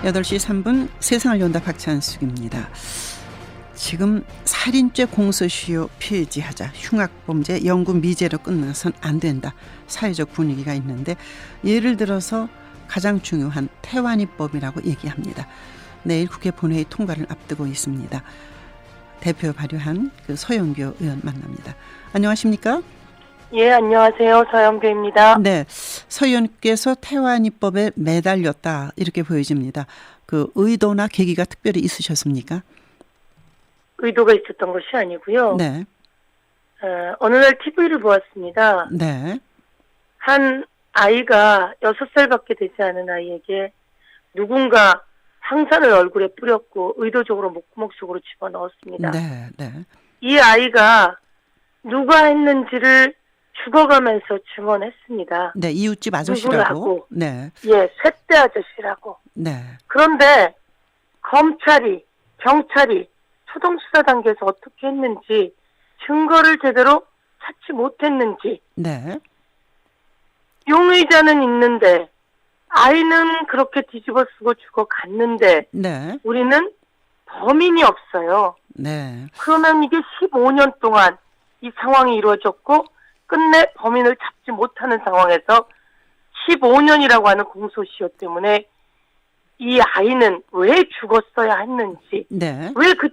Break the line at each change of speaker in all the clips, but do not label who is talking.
8시 3분 세상을 연다 박찬숙입니다. 지금 살인죄 공소시효 폐지하자, 흉악범죄 영구 미제로 끝나선 안 된다, 사회적 분위기가 있는데 예를 들어서 가장 중요한 태완이법이라고 얘기합니다. 내일 국회 본회의 통과를 앞두고 있습니다. 대표 발의한 서영교 의원 만납니다. 안녕하십니까?
예, 안녕하세요. 서영교입니다.
네, 서 의원께서 태완이법에 매달렸다 이렇게 보여집니다. 그 의도나 계기가 특별히 있으셨습니까?
의도가 있었던 것이 아니고요.
네.
어느 날 TV를 보았습니다.
네.
한 아이가 6살밖에 되지 않은 아이에게 누군가 황산을 얼굴에 뿌렸고 의도적으로 목구멍 속으로 집어넣었습니다.
네, 네.
이 아이가 누가 했는지를 죽어가면서 증언했습니다.
네, 이웃집 아저씨라고.
누구라고.
네.
예, 셋대 아저씨라고.
네.
그런데 검찰이, 경찰이 초동수사 단계에서 어떻게 했는지, 증거를 제대로 찾지 못했는지,
네.
용의자는 있는데 아이는 그렇게 뒤집어 쓰고 죽어갔는데
네.
우리는 범인이 없어요.
네.
그러면 이게 15년 동안 이 상황이 이루어졌고 끝내 범인을 잡지 못하는 상황에서 15년이라고 하는 공소시효 때문에 이 아이는 왜 죽었어야 했는지,
네.
왜 그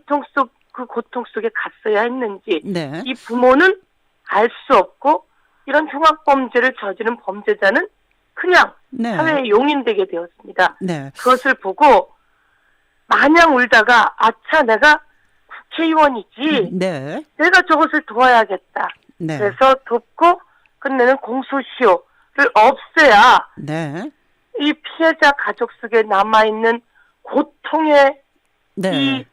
고통 속에 갔어야 했는지,
네.
이 부모는 알 수 없고 이런 흉악범죄를 저지른 범죄자는 그냥
네.
사회에 용인되게 되었습니다.
네.
그것을 보고 마냥 울다가 아차, 내가 국회의원이지,
네.
내가 저것을 도와야겠다.
네.
그래서 돕고 끝내는 공소시효를 없애야
네.
이 피해자 가족 속에 남아있는 고통의
네.
이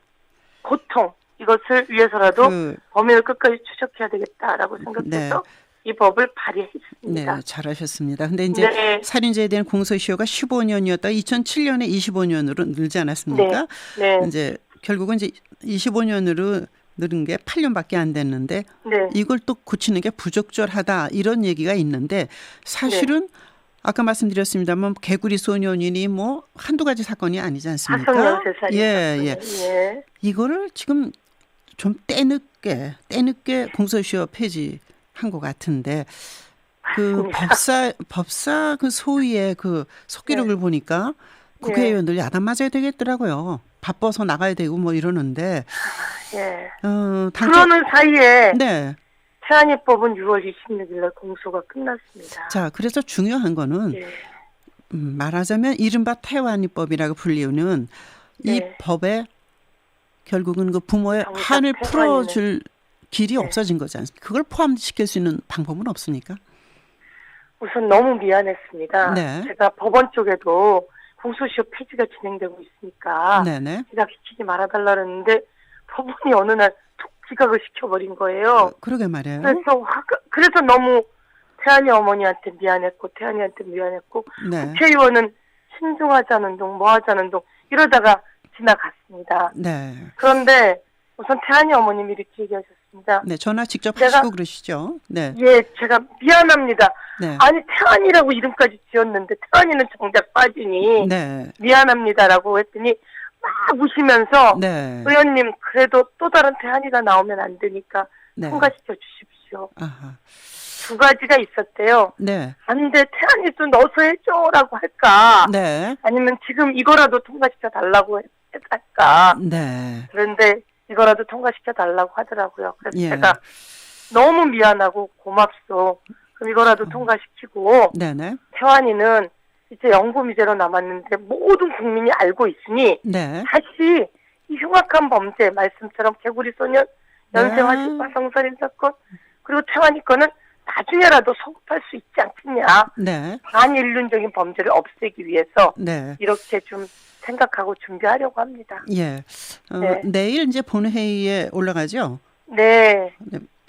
고통, 이것을 위해서라도 범인을 끝까지 추적해야 되겠다라고 생각해서 이 법을 발의했습니다.
네, 잘하셨습니다. 근데 이제 살인죄에 대한 공소시효가 15년이었다가 2007년에 25년으로 늘지 않았습니까?
네.
이제 결국은 이제 25년으로 늘은 게 8년밖에 안 됐는데 이걸 또 고치는 게 부적절하다 이런 얘기가 있는데 사실은 아까 말씀드렸습니다만 개구리 소년이니 뭐 한두 가지 사건이 아니지 않습니까?
하성연쇄 살인.
예. 이거를 지금 좀 때늦게 공소시효 폐지한 것 같은데 그 법사 그 소위의 그 속기록을 보니까 국회의원들 야단 맞아야 되겠더라고요. 바빠서 나가야 되고 뭐 이러는데.
그러는 사이에
네.
태완이법은 6월 26일 날 공소가 끝났습니다.
자, 그래서 중요한 거는 말하자면 이른바 태완이법이라고 불리우는 이 법에 결국은 그 부모의 한을 풀어줄 길이 없어진 거지 않습니까? 그걸 포함시킬 수 있는 방법은 없습니까?
우선 너무 미안했습니다. 제가 법원 쪽에도 공소시효 폐지가 진행되고 있으니까 지각시키지 말아달라 그랬는데 법원이 어느 날 툭 지각을 시켜버린 거예요.
그러게 말이에요.
그래서 너무 태안이 어머니한테 미안했고 태안이한테 미안했고 국회의원은 신중하자는 동 뭐 하자는 동 이러다가 지나갔습니다. 그런데 우선 태안이 어머님이 이렇게 얘기하셨습니다.
네, 전화 직접 하시고 그러시죠. 네.
예, 제가 미안합니다. 아니 태안이라고 이름까지 지었는데 태안이는 정작 빠지니 미안합니다라고 했더니 막 우시면서 의원님 그래도 또 다른 태안이가 나오면 안 되니까 통과시켜 주십시오. 두 가지가 있었대요. 안 돼, 태안이도 넣어서 해줘라고 할까? 아니면 지금 이거라도 통과시켜 달라고 할까? 그런데 이거라도 통과시켜 달라고 하더라고요. 그래서 제가 너무 미안하고 고맙소. 그럼 이거라도 통과시키고 태완이는 이제 영구미제로 남았는데 모든 국민이 알고 있으니 다시 이 흉악한 범죄 말씀처럼 개구리 소년, 연쇄화집과 성살인 사건 그리고 태완이 거는 나중에라도 성립할 수 있지 않겠냐. 반인륜적인 범죄를 없애기 위해서 이렇게 좀 생각하고 준비하려고 합니다.
내일 이제 본회의에 올라가죠?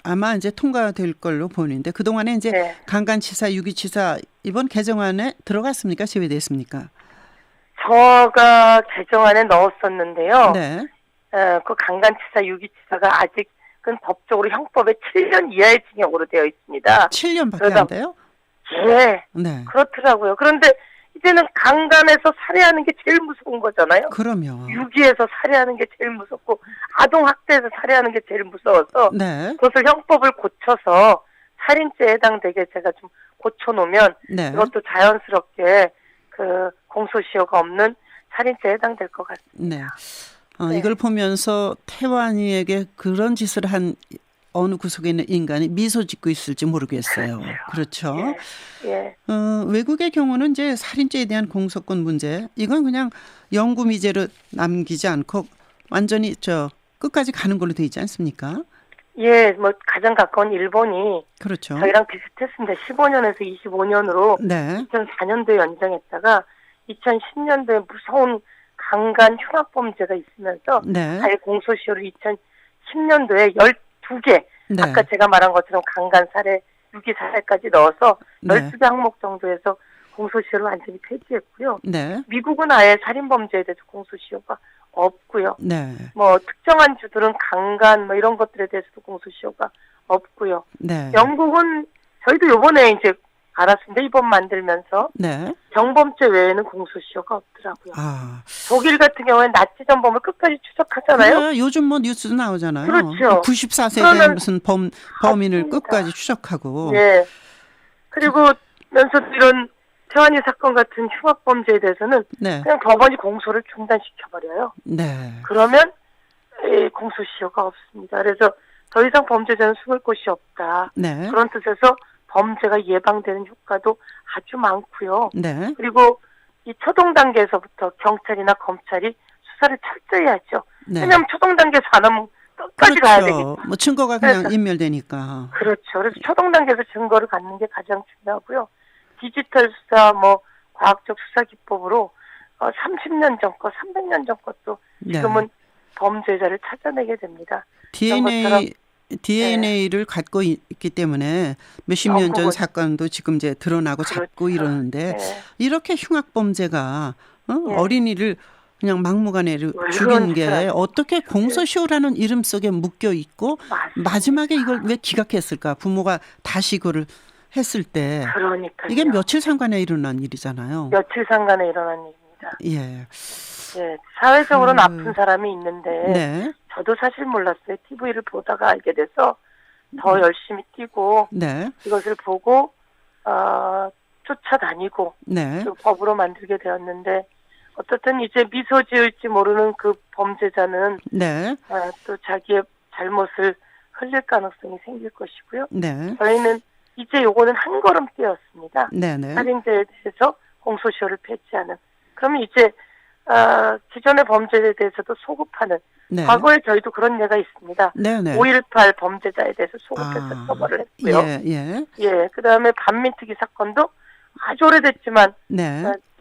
아마 이제 통과될 걸로 보이는데 그동안에 이제 강간치사, 유기치사 이번 개정안에 들어갔습니까? 제외됐습니까?
저가 개정안에 넣었었는데요. 그 강간치사, 유기치사가 아직은 법적으로 형법에 7년 이하의 징역으로 되어 있습니다.
7년밖에 안 돼요?
그렇더라고요. 그런데 이제는 강간해서 살해하는 게 제일 무서운 거잖아요.
그럼요.
유기해서 살해하는 게 제일 무섭고 아동학대해서 살해하는 게 제일 무서워서
네.
그것을 형법을 고쳐서 살인죄에 해당되게 제가 좀 고쳐놓으면
네.
이것도 자연스럽게 그 공소시효가 없는 살인죄에 해당될 것 같습니다.
네.
네.
이걸 보면서 태완이에게 그런 짓을 한 어느 구석에 있는 인간이 미소 짓고 있을지 모르겠어요. 그렇죠.
예. 예.
외국의 경우는 이제 살인죄에 대한 공소권 문제, 이건 그냥 영구미제로 남기지 않고 완전히 끝까지 가는 걸로 돼 있지 않습니까?
예, 뭐 가장 가까운 일본이
그렇죠.
저희랑 비슷했습니다. 15년에서 25년으로
네.
2004년도에 연장했다가 2010년도에 무서운 강간 흉악범죄가 있으면서
네.
아예 공소시효를 2010년도에 12개
네.
아까 제가 말한 것처럼 강간 살해, 유기 살해까지 넣어서
네.
12개 항목 정도에서 공소시효를 완전히 폐지했고요.
네.
미국은 아예 살인범죄에 대해서 공소시효가 없고요.
네.
뭐 특정한 주들은 강간 뭐 이런 것들에 대해서도 공소시효가 없고요.
네.
영국은 저희도 요번에 이제 알았습니다. 이번 만들면서
네.
정범죄 외에는 공소시효가 없더라고요.
아.
독일 같은 경우에는 나치 전범을 끝까지 추적하잖아요.
그래, 요즘 뭐 뉴스도 나오잖아요.
그렇죠.
94세대 무슨 범인을
맞습니다.
끝까지 추적하고.
예. 그리고 면서 이런 태완이 사건 같은 흉악범죄에 대해서는
네.
그냥 법원이 공소를 중단시켜버려요.
네.
그러면 공소시효가 없습니다. 그래서 더 이상 범죄자는 숨을 곳이 없다.
네.
그런 뜻에서 범죄가 예방되는 효과도 아주 많고요.
네.
그리고 이 초동 단계에서부터 경찰이나 검찰이 수사를 철저히 하죠.
네.
왜냐하면 초동 단계에서 안 하면 끝까지
그렇죠.
가야 되니까.
뭐 증거가 그냥 인멸되니까.
그렇죠. 그래서 초동 단계에서 증거를 갖는 게 가장 중요하고요. 디지털 수사, 뭐 과학적 수사 기법으로 30년 전 것, 300년 전 것도 지금은 범죄자를 찾아내게 됩니다.
DNA를 갖고 있기 때문에 몇십 년 전 사건도 지금 이제 드러나고
그렇죠.
잡고 이러는데
네.
이렇게 흉악범죄가 어린이를 그냥 막무가내로 죽인 게 어떻게 공소시효라는 이름 속에 묶여 있고 마지막에 이걸 왜 기각했을까? 부모가 다시 그걸 했을 때
그러니까요.
이게 며칠 상관에 일어난 일이잖아요.
며칠 상관에 일어난 일입니다.
예.
예, 사회적으로는 아픈 사람이 있는데
네.
저도 사실 몰랐어요. TV를 보다가 알게 돼서 더 열심히 뛰고
네.
이것을 보고 쫓아다니고
네.
그 법으로 만들게 되었는데 어떻든 이제 미소 지을지 모르는 그 범죄자는
네.
또 자기의 잘못을 흘릴 가능성이 생길 것이고요.
네.
저희는 이제 요거는 한 걸음 뛰었습니다.
네네.
살인죄에 대해서 공소시효를 폐지하는. 그러면 이제 기존의 범죄에 대해서도 소급하는.
네.
과거에 저희도 그런 예가 있습니다.
네네.
5.18 범죄자에 대해서 소급해서 처벌을 했고요. 예. 그다음에 반민특위 사건도 아주 오래됐지만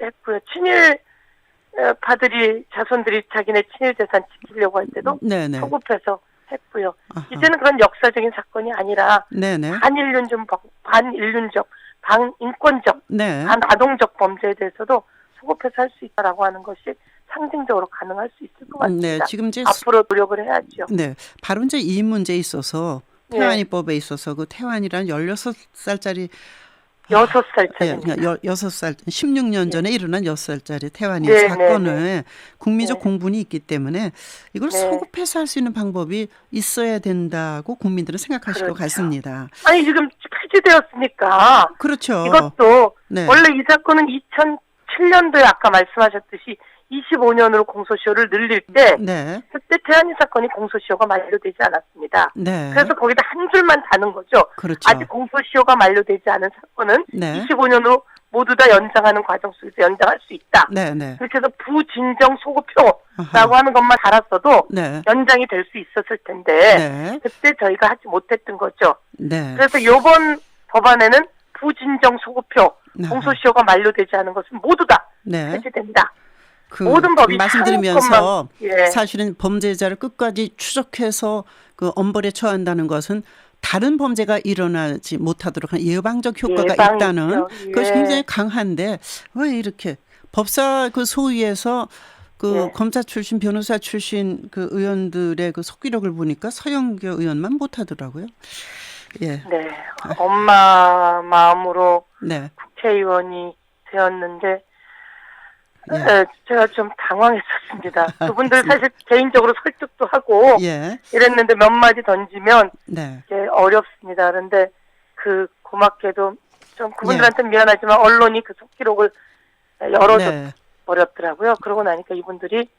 했고요. 친일 파들이 자손들이 자기네 친일 재산 지키려고 할 때도 소급해서 했고요. 아하. 이제는 그런 역사적인 사건이 아니라 반인륜적, 반인권적, 반아동적 범죄에 대해서도 소급해서 할 수 있다라고 하는 것이 상징적으로 가능할 수 있을 것 같습니다.
네, 지금 이제
앞으로 노력을 해야죠.
네, 바로 이제 이 문제에 있어서 태완이법에 있어서 그 태완이라는 16살짜리
6살짜리.
6살, 16년 전에 일어난 6살짜리 태완이 사건을 국민적 공분이 있기 때문에 이걸 소급해서 할 수 있는 방법이 있어야 된다고 국민들은 생각하실 것 같습니다.
아니, 지금 폐지되었으니까.
그렇죠.
이것도 원래 이 사건은 2007년도에 아까 말씀하셨듯이 25년으로 공소시효를 늘릴 때 그때 태완이 사건이 공소시효가 만료되지 않았습니다. 그래서 거기다 한 줄만 다는 거죠.
그렇죠.
아직 공소시효가 만료되지 않은 사건은 25년으로 모두 다 연장하는 과정 속에서 연장할 수 있다. 그렇게 해서 부진정 소급표라고 하는 것만 달았어도 연장이 될 수 있었을 텐데 그때 저희가 하지 못했던 거죠. 그래서 이번 법안에는 부진정 소급표 공소시효가 만료되지 않은 것은 모두 다 폐지됩니다. 모든 법이
말씀드리면서 사실은 범죄자를 끝까지 추적해서 그 엄벌에 처한다는 것은 다른 범죄가 일어나지 못하도록 하는 예방적 효과가 있다는 그것이 굉장히 강한데 왜 이렇게 법사 그 소위에서 그 검사 출신 변호사 출신 그 의원들의 그 속기록을 보니까 서영교 의원만 못하더라고요.
엄마 마음으로 국회의원이 되었는데
예.
네, 제가 좀 당황했었습니다. 그분들 사실 개인적으로 설득도 하고
예.
이랬는데 몇 마디 던지면
네.
이제 어렵습니다. 그런데 고맙게도 좀 그분들한테 미안하지만 언론이 그 속기록을 열어줘 버렸더라고요. 그러고 나니까 이분들이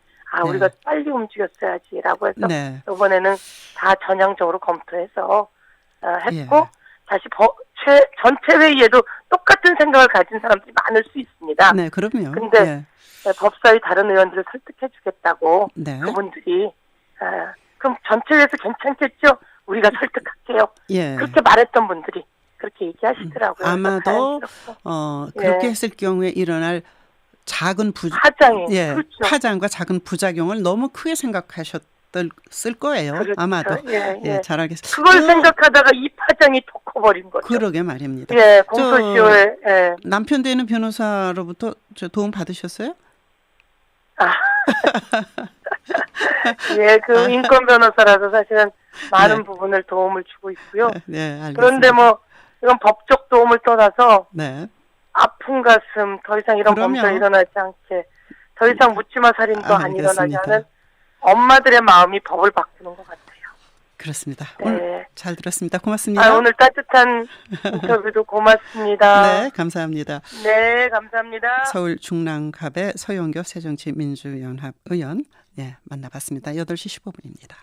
우리가 빨리 움직였어야지라고 해서 이번에는 다 전향적으로 검토해서 했고 다시 전체 회의에도 똑같은 생각을 가진 사람들이 많을 수 있습니다.
네, 그럼요.
근데 법사위 다른 의원들을 설득해주겠다고 그분들이 그럼 전체 회의에서 괜찮겠죠? 우리가 설득할게요. 그렇게 말했던 분들이 그렇게 얘기하시더라고요.
아마도 그렇게 했을 경우에 일어날 작은
그렇죠.
파장과 작은 부작용을 너무 크게 생각하셨을 거예요.
그렇죠.
아마도. 잘 알겠습니다.
그걸 생각하다가 이 파장이 더 커버린 거죠.
그러게 말입니다.
공소시효에.
남편 되는 변호사로부터 도움 받으셨어요?
인권 변호사라서 사실은 많은 부분을 도움을 주고 있고요.
네, 알겠습니다.
그런데 이건 법적 도움을 떠나서 아픈 가슴 더 이상 이런 범죄가 일어나지 않게 더 이상 묻지마 살인도 안 일어나게 하는 엄마들의 마음이 법을 바꾸는 것 같아요.
그렇습니다. 오늘 잘 들었습니다. 고맙습니다.
오늘 따뜻한 인터뷰도 고맙습니다.
네, 감사합니다.
네, 감사합니다.
서울 중랑갑의 서영교 새정치민주연합 의원 만나봤습니다. 8시 15분입니다.